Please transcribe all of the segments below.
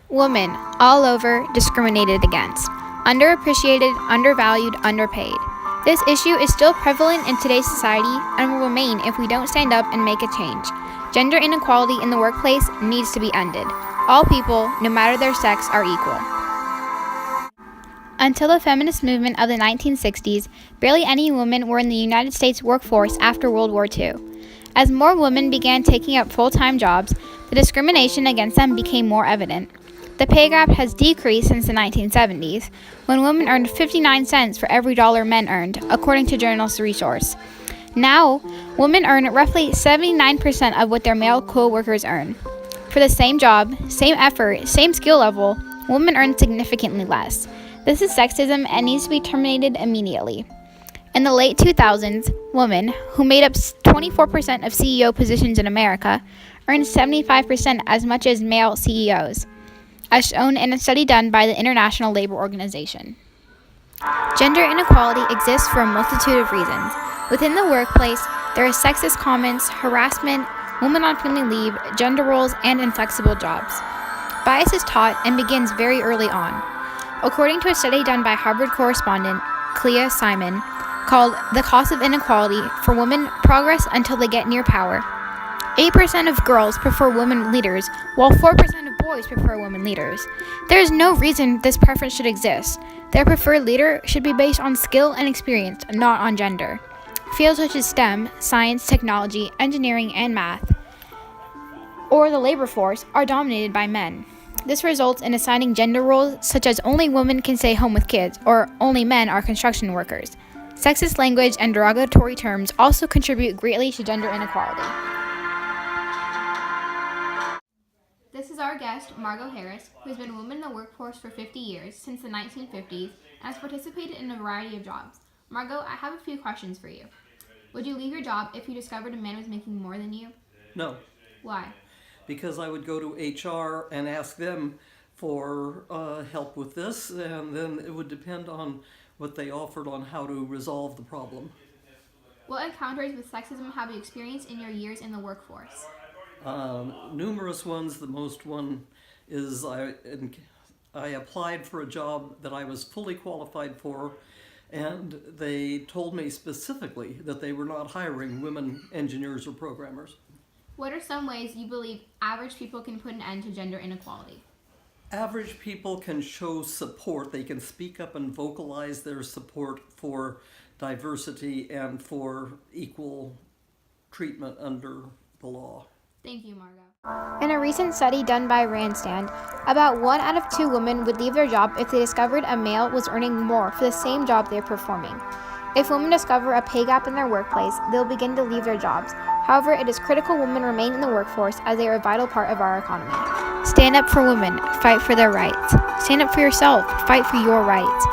Women, all over, discriminated against, underappreciated, undervalued, underpaid. This issue is still prevalent in today's society and will remain if we don't stand up and make a change. Gender inequality in the workplace needs to be ended. All people, no matter their sex, are equal. Until the feminist movement of the 1960s, barely any women were in the United States workforce after World War II. As more women began taking up full-time jobs, the discrimination against them became more evident. The pay gap has decreased since the 1970s, when women earned 59 cents for every dollar men earned, according to Journalist Resource. Now, women earn roughly 79% of what their male co-workers earn. For the same job, same effort, same skill level, women earn significantly less. This is sexism and needs to be terminated immediately. In the late 2000s, women, who made up 24% of CEO positions in America, earned 75% as much as male CEOs, as shown in a study done by the International Labor Organization. Gender inequality exists for a multitude of reasons. Within the workplace, there is sexist comments, harassment, women on family leave, gender roles, and inflexible jobs. Bias is taught and begins very early on. According to a study done by Harvard correspondent Clea Simon, called The Cost of Inequality for Women Progress Until They Get Near Power, 8% of girls prefer women leaders, while 4% of boys prefer women leaders. There is no reason this preference should exist. Their preferred leader should be based on skill and experience, not on gender. Fields such as STEM, science, technology, engineering, and math, or the labor force, are dominated by men. This results in assigning gender roles such as only women can stay home with kids, or only men are construction workers. Sexist language and derogatory terms also contribute greatly to gender inequality. This is our guest, Margot Harris, who has been a woman in the workforce for 50 years, since the 1950s, and has participated in a variety of jobs. Margot, I have a few questions for you. Would you leave your job if you discovered a man was making more than you? No. Why? Because I would go to HR and ask them for help with this, and then it would depend on what they offered on how to resolve the problem. What encounters with sexism have you experienced in your years in the workforce? Numerous ones. The most one is I applied for a job that I was fully qualified for, and they told me specifically that they were not hiring women engineers or programmers. What are some ways you believe average people can put an end to gender inequality? Average people can show support. They can speak up and vocalize their support for diversity and for equal treatment under the law. Thank you, Margot. In a recent study done by Randstad, about 1 out of 2 women would leave their job if they discovered a male was earning more for the same job they're performing. If women discover a pay gap in their workplace, they'll begin to leave their jobs. However, it is critical women remain in the workforce as they are a vital part of our economy. Stand up for women, fight for their rights. Stand up for yourself, fight for your rights.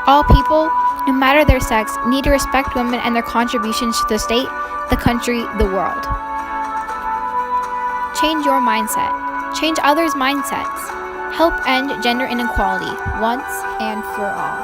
All people, no matter their sex, need to respect women and their contributions to the state, the country, the world. Change your mindset. Change others' mindsets. Help end gender inequality once and for all.